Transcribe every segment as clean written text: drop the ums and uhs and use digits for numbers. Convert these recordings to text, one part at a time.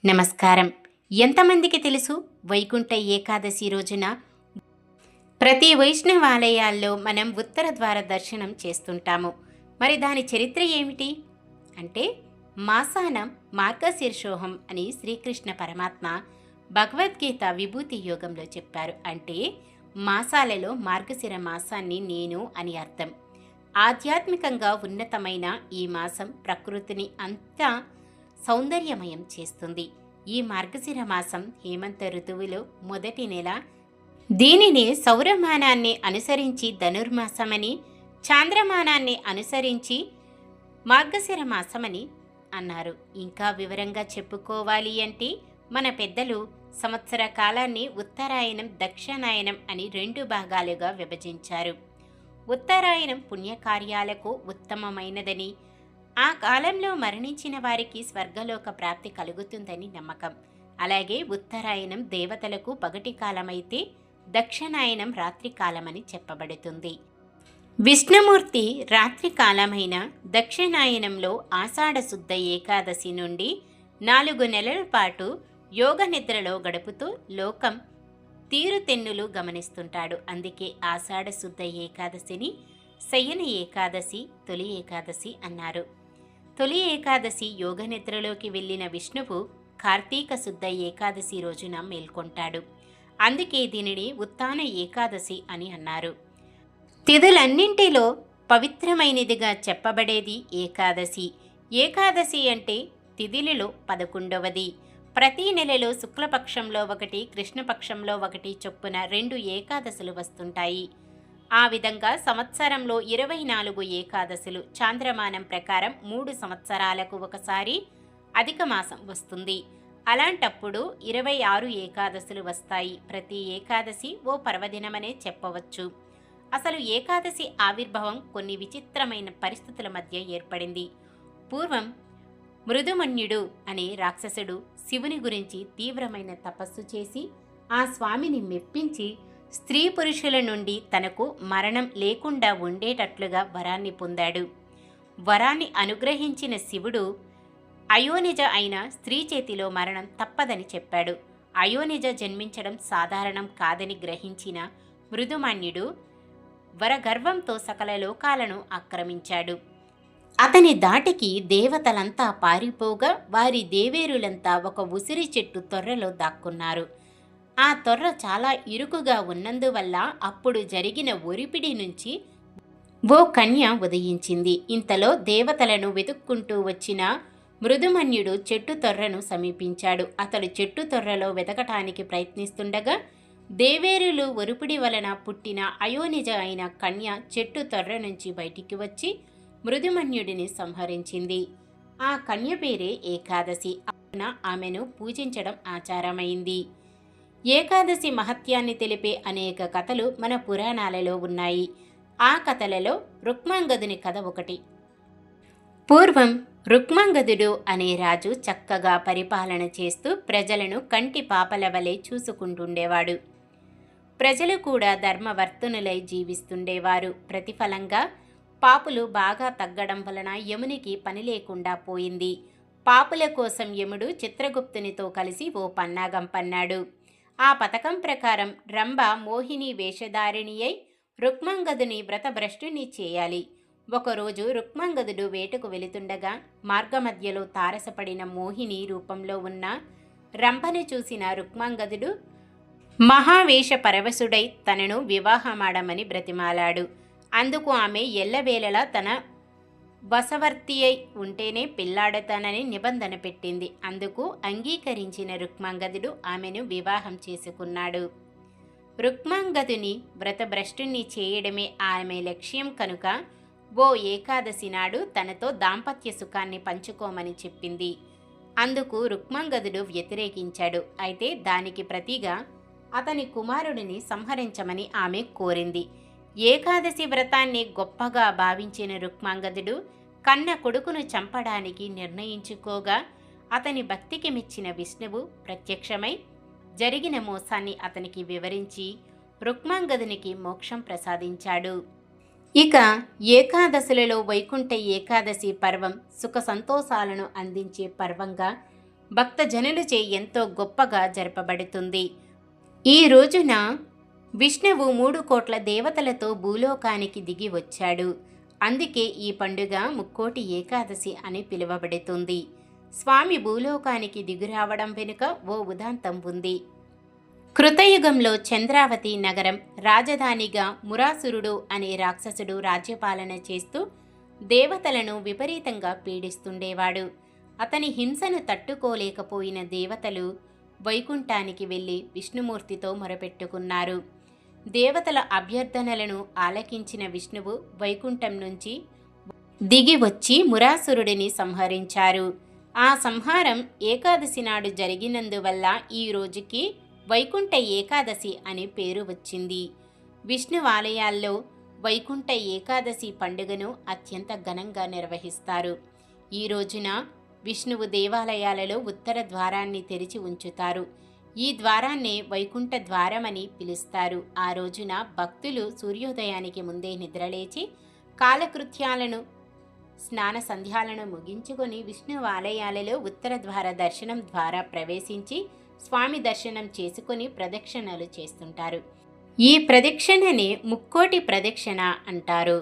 నమస్కారం. ఎంతమందికి తెలుసు వైకుంఠ ఏకాదశి రోజున ప్రతి వైష్ణవాలయాల్లో మనం ఉత్తర ద్వార దర్శనం చేస్తుంటాము. మరి దాని చరిత్ర ఏమిటి అంటే మాసాన మార్గశీర్షోహం అని శ్రీకృష్ణ పరమాత్మ భగవద్గీత విభూతి యోగంలో చెప్పారు. అంటే మాసాలలో మార్గశిర మాసాన్ని నేను అని అర్థం. ఆధ్యాత్మికంగా ఉన్నతమైన ఈ మాసం ప్రకృతిని అంతా సౌందర్యమయం చేస్తుంది. ఈ మార్గశిర మాసం హేమంత ఋతువులో మొదటి నెల. దీనిని సౌరమానాన్ని అనుసరించి ధనుర్మాసమని, చాంద్రమానాన్ని అనుసరించి మార్గశిర మాసమని అన్నారు. ఇంకా వివరంగా చెప్పుకోవాలి అంటే మన పెద్దలు సంవత్సర కాలాన్ని ఉత్తరాయణం, దక్షిణాయనం అని 2 భాగాలుగా విభజించారు. ఉత్తరాయణం పుణ్యకార్యాలకు ఉత్తమమైనదని, ఆ కాలంలో మరణించిన వారికి స్వర్గలోక ప్రాప్తి కలుగుతుందని నమ్మకం. అలాగే ఉత్తరాయణం దేవతలకు పగటి కాలమైతే దక్షిణాయనం రాత్రి కాలమని చెప్పబడుతుంది. విష్ణుమూర్తి రాత్రి కాలమైన దక్షిణాయనంలో ఆషాఢ శుద్ధ ఏకాదశి నుండి 4 నెలల పాటు యోగ నిద్రలో గడుపుతూ లోకం తీరుతెన్నులు గమనిస్తుంటాడు. అందుకే ఆషాఢ శుద్ధ ఏకాదశిని శయన ఏకాదశి, తొలి ఏకాదశి అన్నారు. తొలి ఏకాదశి యోగ నిద్రలోకి వెళ్ళిన విష్ణువు కార్తీక శుద్ధ ఏకాదశి రోజున మేల్కొంటాడు. అందుకే దీనిని ఉత్థాన ఏకాదశి అని అన్నారు. తిథులన్నింటిలో పవిత్రమైనదిగా చెప్పబడేది ఏకాదశి. ఏకాదశి అంటే తిథులలో 11వది. ప్రతి నెలలో శుక్లపక్షంలో 1, కృష్ణపక్షంలో 1 చొప్పున 2 ఏకాదశులు వస్తుంటాయి. ఆ విధంగా సంవత్సరంలో 24 ఏకాదశులు. చాంద్రమానం ప్రకారం 3 సంవత్సరాలకు ఒకసారి అధిక మాసం వస్తుంది. అలాంటప్పుడు 26 ఏకాదశులు వస్తాయి. ప్రతి ఏకాదశి ఓ పర్వదినమనే చెప్పవచ్చు. అసలు ఏకాదశి ఆవిర్భావం కొన్ని విచిత్రమైన పరిస్థితుల మధ్య ఏర్పడింది. పూర్వం మృదుమన్యుడు అనే రాక్షసుడు శివుని గురించి తీవ్రమైన తపస్సు చేసి ఆ స్వామిని మెప్పించి స్త్రీ పురుషుల నుండి తనకు మరణం లేకుండా ఉండేటట్లుగా వరాన్ని పొందాడు. వరాన్ని అనుగ్రహించిన శివుడు అయోనిజ అయిన స్త్రీ చేతిలో మరణం తప్పదని చెప్పాడు. అయోనిజ జన్మించడం సాధారణం కాదని గ్రహించిన మృదుమన్యుడు వరగర్వంతో సకల లోకాలను ఆక్రమించాడు. అతని దాటికి దేవతలంతా పారిపోగా వారి దేవేరులంతా ఒక ఉసిరి చెట్టు తొర్రలో దాక్కున్నారు. ఆ తొర్ర చాలా ఇరుకుగా ఉన్నందువల్ల అప్పుడు జరిగిన ఒరిపిడి నుంచి ఓ కన్య ఉదయించింది. ఇంతలో దేవతలను వెతుక్కుంటూ వచ్చిన మృదుమన్యుడు చెట్టు తొర్రను సమీపించాడు. అతడు చెట్టు తొర్రలో వెతకటానికి ప్రయత్నిస్తుండగా దేవేరులు ఒరిపిడి వలన పుట్టిన అయోనిజ అయిన కన్య చెట్టు తొర్ర నుంచి బయటికి వచ్చి మృదుమన్యుడిని సంహరించింది. ఆ కన్య పేరే ఏకాదశి. ఆమెను పూజించడం ఆచారమైంది. ఏకాదశి మహత్యాన్ని తెలిపే అనేక కథలు మన పురాణాలలో ఉన్నాయి. ఆ కథలలో రుక్మాంగదుని కథ ఒకటి. పూర్వం రుక్మాంగదుడు అనే రాజు చక్కగా పరిపాలన చేస్తూ ప్రజలను కంటి పాపల వలె చూసుకుంటుండేవాడు. ప్రజలు కూడా ధర్మవర్తనులై జీవిస్తుండేవారు. ప్రతిఫలంగా పాపులు బాగా తగ్గడం వలన యమునికి పని లేకుండా పోయింది. పాపుల కోసం యముడు చిత్రగుప్తునితో కలిసి ఓ పన్నాగం పన్నాడు. ఆ పథకం ప్రకారం రంభ మోహిని వేషధారిణి అయి రుక్మాంగదుని వ్రతభ్రష్టుని చేయాలి. ఒకరోజు రుక్మాంగదుడు వేటకు వెళుతుండగా మార్గమధ్యలో తారసపడిన మోహిని రూపంలో ఉన్న రంభను చూసిన రుక్మాంగదుడు మహావేష పరవశుడై తనను వివాహమాడమని బ్రతిమాలాడు. అందుకు ఆమె ఎల్లవేళలా తన వశవర్తి అయి ఉంటేనే పెళ్లాడతానని నిబంధన పెట్టింది. అందుకు అంగీకరించిన రుక్మాంగదుడు ఆమెను వివాహం చేసుకున్నాడు. రుక్మాంగదుని వ్రతభ్రష్టుని చేయడమే ఆమె లక్ష్యం కనుక ఓ ఏకాదశి నాడు తనతో దాంపత్య సుఖాన్ని పంచుకోమని చెప్పింది. అందుకు రుక్మాంగదుడు వ్యతిరేకించాడు. అయితే దానికి ప్రతిగా అతని కుమారుడిని సంహరించమని ఆమె కోరింది. ఏకాదశి వ్రతాన్ని గొప్పగా భావించిన రుక్మాంగదుడు కన్న కొడుకును చంపడానికి నిర్ణయించుకోగా అతని భక్తికి మెచ్చిన విష్ణువు ప్రత్యక్షమై జరిగిన మోసాన్ని అతనికి వివరించి రుక్మాంగదునికి మోక్షం ప్రసాదించాడు. ఇక ఏకాదశులలో వైకుంఠ ఏకాదశి పర్వం సుఖ సంతోషాలను అందించే పర్వంగా భక్తజనులచే ఎంతో గొప్పగా జరపబడుతుంది. ఈ రోజున విష్ణువు 3 కోట్ల దేవతలతో భూలోకానికి దిగి వచ్చాడు. అందుకే ఈ పండుగ ముక్కోటి ఏకాదశి అని పిలువబడుతుంది. స్వామి భూలోకానికి దిగురావడం వెనుక ఓ ఉదాంతం ఉంది. కృతయుగంలో చంద్రావతి నగరం రాజధానిగా మురాసురుడు అనే రాక్షసుడు రాజ్యపాలన చేస్తూ దేవతలను విపరీతంగా పీడిస్తుండేవాడు. అతని హింసను తట్టుకోలేకపోయిన దేవతలు వైకుంఠానికి వెళ్ళి విష్ణుమూర్తితో మొరపెట్టుకున్నారు. దేవతల అభ్యర్థనలను ఆలకించిన విష్ణువు వైకుంఠం నుంచి దిగి వచ్చి మురాసురుడిని సంహరించారు. ఆ సంహారం ఏకాదశి నాడు జరిగినందువల్ల ఈ రోజుకి వైకుంఠ ఏకాదశి అనే పేరు వచ్చింది. విష్ణు ఆలయాల్లో వైకుంఠ ఏకాదశి పండుగను అత్యంత ఘనంగా నిర్వహిస్తారు. ఈ రోజున విష్ణువు దేవాలయాలలో ఉత్తర ద్వారాన్ని తెరిచి ఉంచుతారు. ఈ ద్వారాన్నే వైకుంఠ ద్వారమని పిలుస్తారు. ఆ రోజున భక్తులు సూర్యోదయానికి ముందే నిద్రలేచి కాలకృత్యాలను స్నాన సంధ్యాలను ముగించుకొని విష్ణు ఆలయాలలో ఉత్తర ద్వార దర్శనం ద్వారా ప్రవేశించి స్వామి దర్శనం చేసుకొని ప్రదక్షిణలు చేస్తుంటారు. ఈ ప్రదక్షిణని ముక్కోటి ప్రదక్షిణ అంటారు.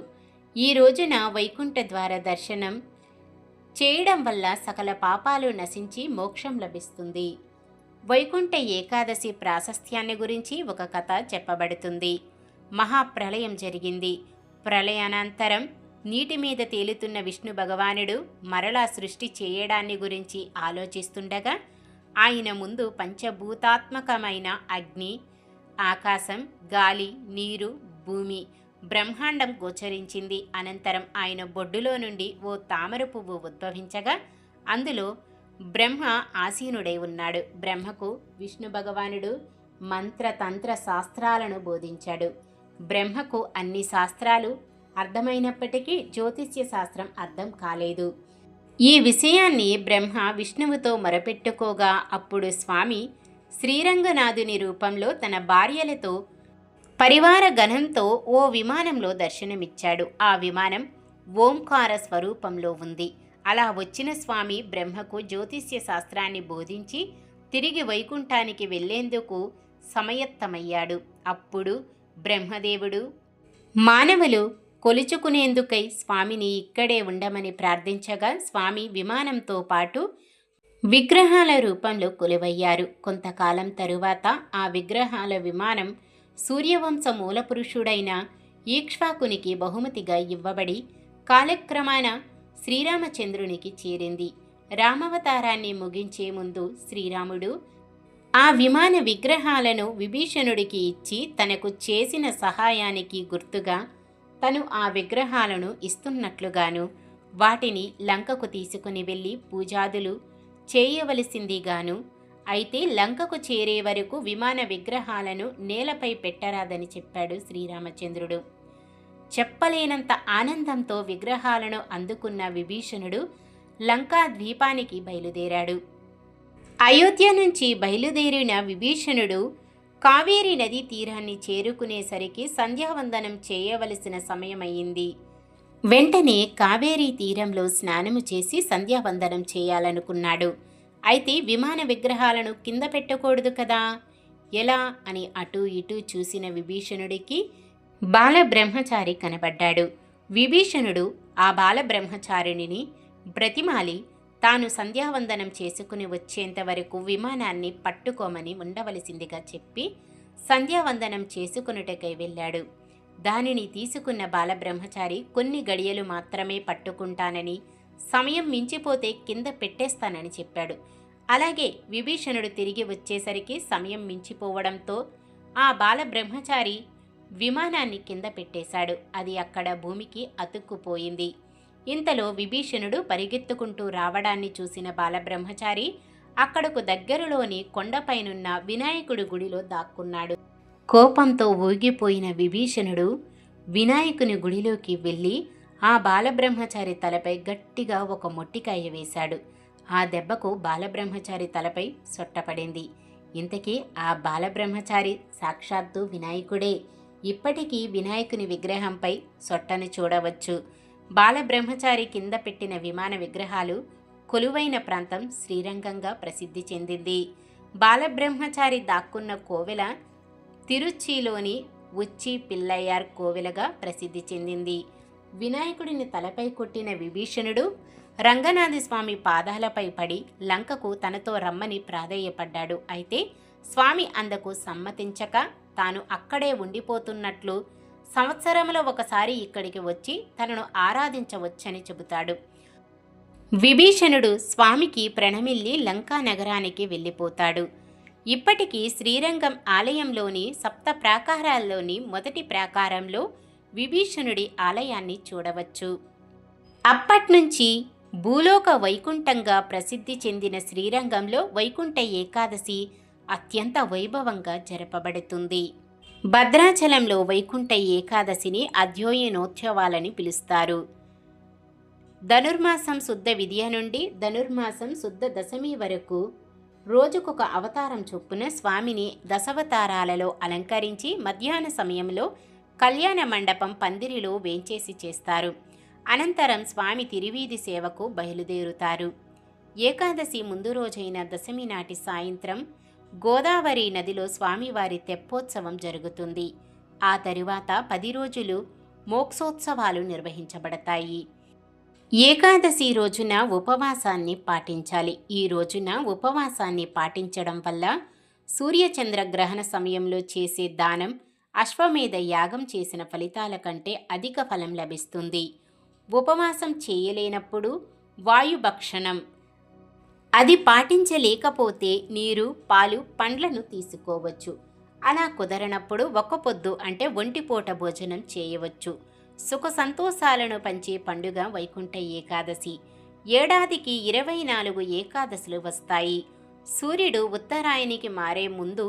ఈ రోజున వైకుంఠ ద్వార దర్శనం చేయడం వల్ల సకల పాపాలు నశించి మోక్షం లభిస్తుంది. వైకుంఠ ఏకాదశి ప్రాశస్త్యాన్ని గురించి ఒక కథ చెప్పబడుతుంది. మహాప్రళయం జరిగింది. ప్రళయానంతరం నీటి మీద తేలుతున్న విష్ణు భగవానుడు మరలా సృష్టి చేయడాన్ని గురించి ఆలోచిస్తుండగా ఆయన ముందు పంచభూతాత్మకమైన అగ్ని, ఆకాశం, గాలి, నీరు, భూమి, బ్రహ్మాండం గోచరించింది. అనంతరం ఆయన బొడ్డులో నుండి ఓ తామర పువ్వు ఉద్భవించగా అందులో బ్రహ్మ ఆసీనుడై ఉన్నాడు. బ్రహ్మకు విష్ణు భగవానుడు మంత్రతంత్ర శాస్త్రాలను బోధించాడు. బ్రహ్మకు అన్ని శాస్త్రాలు అర్థమైనప్పటికీ జ్యోతిష్య శాస్త్రం అర్థం కాలేదు. ఈ విషయాన్ని బ్రహ్మ విష్ణువుతో మొరపెట్టుకోగా అప్పుడు స్వామి శ్రీరంగనాథుని రూపంలో తన భార్యలతో పరివార గణంతో ఓ విమానంలో దర్శనమిచ్చాడు. ఆ విమానం ఓంకార స్వరూపంలో ఉంది. అలా వచ్చిన స్వామి బ్రహ్మకు జ్యోతిష్య శాస్త్రాన్ని బోధించి తిరిగి వైకుంఠానికి వెళ్లేందుకు సమయత్తమయ్యాడు. అప్పుడు బ్రహ్మదేవుడు మానవులు కొలుచుకునేందుకై స్వామిని ఇక్కడే ఉండమని ప్రార్థించగా స్వామి విమానంతో పాటు విగ్రహాల రూపంలో కొలువయ్యారు. కొంతకాలం తరువాత ఆ విగ్రహాల విమానం సూర్యవంశ మూలపురుషుడైన ఈక్ష్వాకునికి బహుమతిగా ఇవ్వబడి కాలక్రమాన శ్రీరామచంద్రునికి చేరింది. రామావతారాన్ని ముగించే ముందు శ్రీరాముడు ఆ విమాన విగ్రహాలను విభీషణుడికి ఇచ్చి తనకు చేసిన సహాయానికి గుర్తుగా తను ఆ విగ్రహాలను ఇస్తున్నట్లుగాను వాటిని లంకకు తీసుకుని వెళ్ళి పూజాదులు చేయవలసిందిగాను, అయితే లంకకు చేరే వరకు విమాన విగ్రహాలను నేలపై పెట్టరాదని చెప్పాడు శ్రీరామచంద్రుడు. చెప్పలేనంత ఆనందంతో విగ్రహాలను అందుకున్న విభీషణుడు లంకా ద్వీపానికి బయలుదేరాడు. అయోధ్య నుంచి బయలుదేరిన విభీషణుడు కావేరీ నదీ తీరాన్ని చేరుకునేసరికి సంధ్యావందనం చేయవలసిన సమయమయ్యింది. వెంటనే కావేరీ తీరంలో స్నానము చేసి సంధ్యావందనం చేయాలనుకున్నాడు. అయితే విమాన విగ్రహాలను కింద పెట్టకూడదు కదా, ఎలా అని అటూ ఇటూ చూసిన విభీషణుడికి బాలబ్రహ్మచారి కనబడ్డాడు. విభీషణుడు ఆ బాలబ్రహ్మచారిణిని బ్రతిమాలి తాను సంధ్యావందనం చేసుకుని వచ్చేంత వరకు విమానాన్ని పట్టుకోమని ఉండవలసిందిగా చెప్పి సంధ్యావందనం చేసుకునుటకై వెళ్ళాడు. దానిని తీసుకున్న బాలబ్రహ్మచారి కొన్ని గడియలు మాత్రమే పట్టుకుంటానని, సమయం మించిపోతే కింద పెట్టేస్తానని చెప్పాడు. అలాగే విభీషణుడు తిరిగి వచ్చేసరికి సమయం మించిపోవడంతో ఆ బాలబ్రహ్మచారి విమానాన్ని కింద పెట్టేశాడు. అది అక్కడ భూమికి అతుక్కుపోయింది. ఇంతలో విభీషణుడు పరిగెత్తుకుంటూ రావడాన్ని చూసిన బాలబ్రహ్మచారి అక్కడకు దగ్గరలోని కొండపైనున్న వినాయకుడి గుడిలో దాక్కున్నాడు. కోపంతో ఊగిపోయిన విభీషణుడు వినాయకుని గుడిలోకి వెళ్ళి ఆ బాలబ్రహ్మచారి తలపై గట్టిగా ఒక మొట్టికాయ వేశాడు. ఆ దెబ్బకు బాలబ్రహ్మచారి తలపై సొట్టపడింది. ఇంతకీ ఆ బాలబ్రహ్మచారి సాక్షాత్తు వినాయకుడే. ఇప్పటికీ వినాయకుని విగ్రహంపై సొట్టను చూడవచ్చు. బాలబ్రహ్మచారి కింద పెట్టిన విమాన విగ్రహాలు కొలువైన ప్రాంతం శ్రీరంగంగా ప్రసిద్ధి చెందింది. బాలబ్రహ్మచారి దాక్కున్న కోవెల తిరుచ్చిలోని ఉచ్చి పిల్లయ్యార్ కోవెలగా ప్రసిద్ధి చెందింది. వినాయకుడిని తలపై కొట్టిన విభీషణుడు రంగనాథ స్వామి పాదాలపై పడి లంకకు తనతో రమ్మని ప్రాధేయపడ్డాడు. అయితే స్వామి అందుకు సమ్మతించక తాను అక్కడే ఉండిపోతున్నట్లు, సంవత్సరంలో ఒకసారి ఇక్కడికి వచ్చి తనను ఆరాధించవచ్చని చెబుతాడు. విభీషణుడు స్వామికి ప్రణమిల్లి లంకా నగరానికి వెళ్ళిపోతాడు. ఇప్పటికీ శ్రీరంగం ఆలయంలోని సప్త ప్రాకారాల్లోని మొదటి ప్రాకారంలో విభీషణుడి ఆలయాన్ని చూడవచ్చు. అప్పట్నుంచి భూలోక వైకుంఠంగా ప్రసిద్ధి చెందిన శ్రీరంగంలో వైకుంఠ ఏకాదశి అత్యంత వైభవంగా జరపబడుతుంది. భద్రాచలంలో వైకుంఠ ఏకాదశిని అధ్యయనోత్సవాలని పిలుస్తారు. ధనుర్మాసం శుద్ధ విద్య నుండి ధనుర్మాసం శుద్ధ దశమి వరకు రోజుకొక అవతారం చొప్పున స్వామిని దశావతారాలలో అలంకరించి మధ్యాహ్న సమయంలో కళ్యాణ మండపం పందిరిలో వేంచేసి చేస్తారు. అనంతరం స్వామి తిరువీధి సేవకు బయలుదేరుతారు. ఏకాదశి ముందు రోజైన దశమి నాటి సాయంత్రం గోదావరి నదిలో స్వామివారి తెప్పోత్సవం జరుగుతుంది. ఆ తరువాత 10 రోజులు మోక్షోత్సవాలు నిర్వహించబడతాయి. ఏకాదశి రోజున ఉపవాసాన్ని పాటించాలి. ఈ రోజున ఉపవాసాన్ని పాటించడం వల్ల సూర్యచంద్ర గ్రహణ సమయంలో చేసే దానం, అశ్వమేధ యాగం చేసిన ఫలితాల కంటే అధిక ఫలం లభిస్తుంది. ఉపవాసం చేయలేనప్పుడు వాయుభక్షణం, అది పాటించలేకపోతే నీరు, పాలు, పండ్లను తీసుకోవచ్చు. అలా కుదరనప్పుడు ఒక్కపొద్దు అంటే ఒంటిపూట భోజనం చేయవచ్చు. సుఖ సంతోషాలను పంచే పండుగ వైకుంఠ ఏకాదశి. ఏడాదికి 24 ఏకాదశులు వస్తాయి. సూర్యుడు ఉత్తరాయణికి మారే ముందు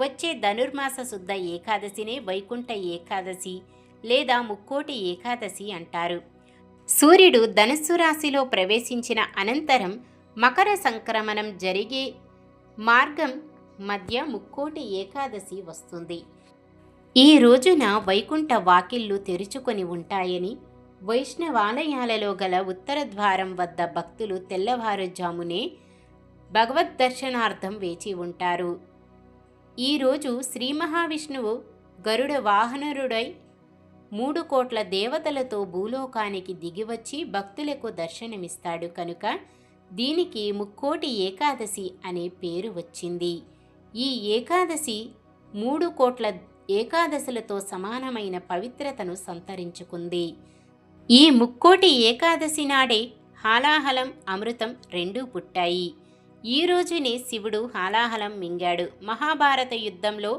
వచ్చే ధనుర్మాస శుద్ధ ఏకాదశినే వైకుంఠ ఏకాదశి లేదా ముక్కోటి ఏకాదశి అంటారు. సూర్యుడు ధనుస్సు రాశిలో ప్రవేశించిన అనంతరం మకర సంక్రమణం జరిగే మార్గం మధ్య ముక్కోటి ఏకాదశి వస్తుంది. ఈ రోజున వైకుంఠ వాకిళ్లు తెరుచుకొని ఉంటాయని, వైష్ణవాలయాలలో గల ఉత్తర ద్వారం వద్ద భక్తులు తెల్లవారుజామునే భగవద్దర్శనార్థం వేచి ఉంటారు. ఈరోజు శ్రీ మహావిష్ణువు గరుడ వాహనరుడై 3 కోట్ల దేవతలతో భూలోకానికి దిగివచ్చి భక్తులకు దర్శనమిస్తాడు కనుక దీనికి ముక్కోటి ఏకాదశి అనే పేరు వచ్చింది. ఈ ఏకాదశి 3 కోట్ల ఏకాదశులతో సమానమైన పవిత్రతను సంతరించుకుంది. ఈ ముక్కోటి ఏకాదశి నాడే హాలాహలం, అమృతం రెండూ పుట్టాయి. ఈ రోజునే శివుడు హాలాహలం మింగాడు. మహాభారత యుద్ధంలో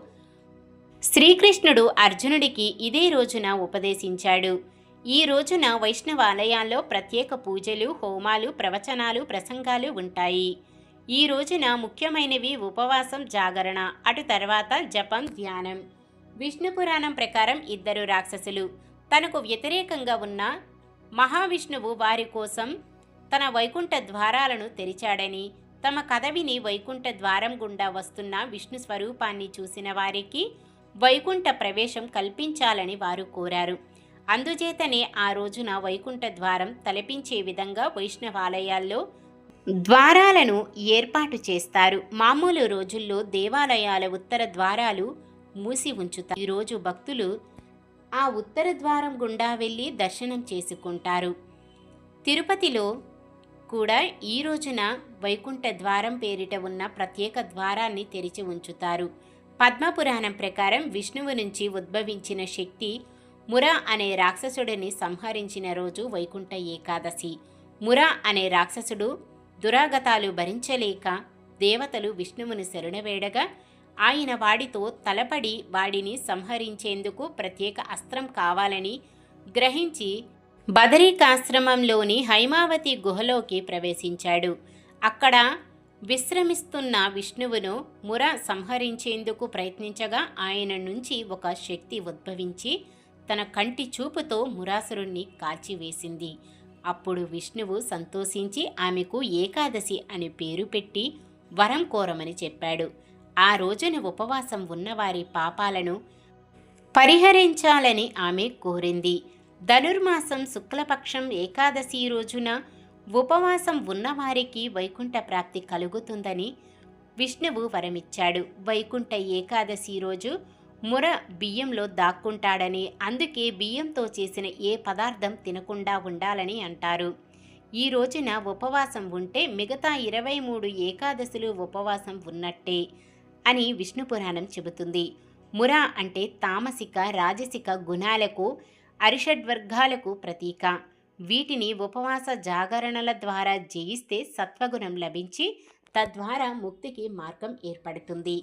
శ్రీకృష్ణుడు అర్జునుడికి ఇదే రోజున ఉపదేశించాడు. ఈ రోజున వైష్ణవాలయాల్లో ప్రత్యేక పూజలు, హోమాలు, ప్రవచనాలు, ప్రసంగాలు ఉంటాయి. ఈ రోజున ముఖ్యమైనవి ఉపవాసం, జాగరణ, అటు తర్వాత జపం, ధ్యానం. విష్ణు పురాణం ప్రకారం 2 రాక్షసులు తనకు వ్యతిరేకంగా ఉన్న మహావిష్ణువు వారి కోసం తన వైకుంఠ ద్వారాలను తెరిచాడని, తమ కథ విని వైకుంఠ ద్వారం గుండా వస్తున్న విష్ణు స్వరూపాన్ని చూసిన వారికి వైకుంఠ ప్రవేశం కల్పించాలని వారు కోరారు. అందుచేతనే ఆ రోజున వైకుంఠ ద్వారం తలపించే విధంగా వైష్ణవాలయాల్లో ద్వారాలను ఏర్పాటు చేస్తారు. మామూలు రోజుల్లో దేవాలయాల ఉత్తర ద్వారాలు మూసి ఉంచుతారు. ఈరోజు భక్తులు ఆ ఉత్తర ద్వారం గుండా వెళ్ళి దర్శనం చేసుకుంటారు. తిరుపతిలో కూడా ఈ రోజున వైకుంఠ ద్వారం పేరిట ఉన్న ప్రత్యేక ద్వారాన్ని తెరిచి ఉంచుతారు. పద్మపురాణం ప్రకారం విష్ణువు నుంచి ఉద్భవించిన శక్తి ముర అనే రాక్షసుడిని సంహరించిన రోజు వైకుంఠ ఏకాదశి. ముర అనే రాక్షసుడు దురాగతాలు భరించలేక దేవతలు విష్ణువుని శరణవేడగా ఆయన వాడితో తలపడి వాడిని సంహరించేందుకు ప్రత్యేక అస్త్రం కావాలని గ్రహించి బదరికాశ్రమంలోని హైమావతి గుహలోకి ప్రవేశించాడు. అక్కడ విశ్రమిస్తున్న విష్ణువును ముర సంహరించేందుకు ప్రయత్నించగా ఆయన నుంచి ఒక శక్తి ఉద్భవించి తన కంటి చూపుతో మురాసురుణ్ణి కాల్చివేసింది. అప్పుడు విష్ణువు సంతోషించి ఆమెకు ఏకాదశి అని పేరు పెట్టి వరం కోరమని చెప్పాడు. ఆ రోజున ఉపవాసం ఉన్నవారి పాపాలను పరిహరించాలని ఆమె కోరింది. ధనుర్మాసం శుక్లపక్షం ఏకాదశి రోజున ఉపవాసం ఉన్నవారికి వైకుంఠ ప్రాప్తి కలుగుతుందని విష్ణువు వరమిచ్చాడు. వైకుంఠ ఏకాదశి రోజు ముర బియ్యంలో దాక్కుంటాడని, అందుకే బియ్యంతో చేసిన ఏ పదార్థం తినకుండా ఉండాలని అంటారు. ఈ రోజున ఉపవాసం ఉంటే మిగతా 23 ఏకాదశులు ఉపవాసం ఉన్నట్టే అని విష్ణు పురాణం చెబుతుంది. ముర అంటే తామసిక రాజసిక గుణాలకు అరిషడ్వర్గాలకు ప్రతీక. వీటిని ఉపవాస జాగరణల ద్వారా జయిస్తే సత్వగుణం లభించి తద్వారా ముక్తికి మార్గం ఏర్పడుతుంది.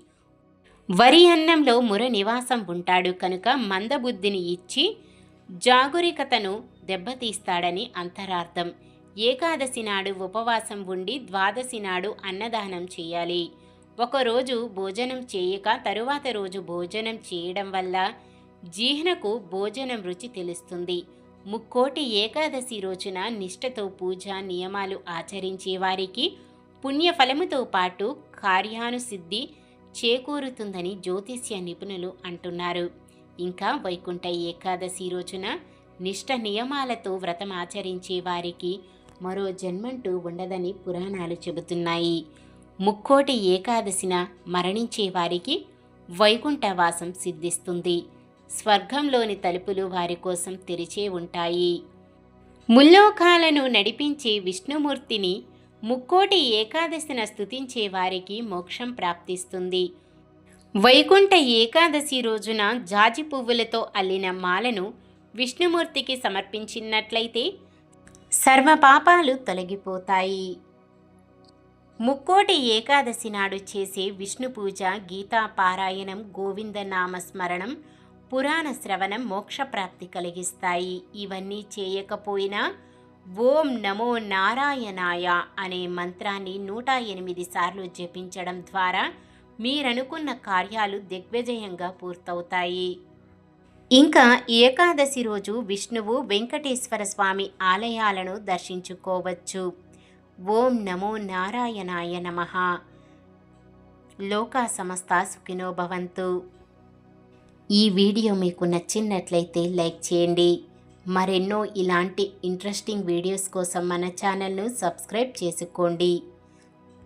వరి అన్నంలో ముర నివాసం ఉంటాడు కనుక మందబుద్ధిని ఇచ్చి జాగరూకతను దెబ్బతీస్తాడని అంతరార్థం. ఏకాదశి నాడు ఉపవాసం ఉండి ద్వాదశి నాడు అన్నదానం చేయాలి. ఒకరోజు భోజనం చేయక తరువాత రోజు భోజనం చేయడం వల్ల జీహ్నకు భోజనం రుచి తెలుస్తుంది. ముక్కోటి ఏకాదశి రోజున నిష్ఠతో పూజ నియమాలు ఆచరించే వారికి పుణ్యఫలముతో పాటు కార్యానుసిద్ధి చేకూరుతుందని జ్యోతిష్య నిపుణులు అంటున్నారు. ఇంకా వైకుంఠ ఏకాదశి రోజున నిష్ఠ నియమాలతో వ్రతం ఆచరించే వారికి మరో జన్మంటూ ఉండదని పురాణాలు చెబుతున్నాయి. ముక్కోటి ఏకాదశిన మరణించే వారికి వైకుంఠవాసం సిద్ధిస్తుంది. స్వర్గంలోని తలుపులు వారి కోసం తెరిచే ఉంటాయి. ముల్లోకాలను నడిపించే విష్ణుమూర్తిని ముక్కోటి ఏకాదశిన స్తుతించే వారికి మోక్షం ప్రాప్తిస్తుంది. వైకుంఠ ఏకాదశి రోజున జాజి పువ్వులతో అల్లిన మాలను విష్ణుమూర్తికి సమర్పించినట్లయితే సర్వపాపాలు తొలగిపోతాయి. ముక్కోటి ఏకాదశి నాడు చేసే విష్ణు పూజ, గీతా పారాయణం, గోవింద నామస్మరణం, పురాణ శ్రవణం మోక్షప్రాప్తి కలిగిస్తాయి. ఇవన్నీ చేయకపోయినా ఓం నమో నారాయణాయ అనే మంత్రాన్ని 108 సార్లు జపించడం ద్వారా మీరనుకున్న కార్యాలు దిగ్విజయంగా పూర్తవుతాయి. ఇంకా ఏకాదశి రోజు విష్ణువు వెంకటేశ్వర స్వామి ఆలయాలను దర్శించుకోవచ్చు. ఓం నమో నారాయణాయ నమః. లోకా సమస్తా సుఖినో భవంతు. ఈ వీడియో మీకు నచ్చినట్లయితే లైక్ చేయండి. మరెన్నో ఇలాంటి ఇంట్రెస్టింగ్ వీడియోస్ కోసం మన ఛానల్ను సబ్స్క్రైబ్ చేసుకోండి.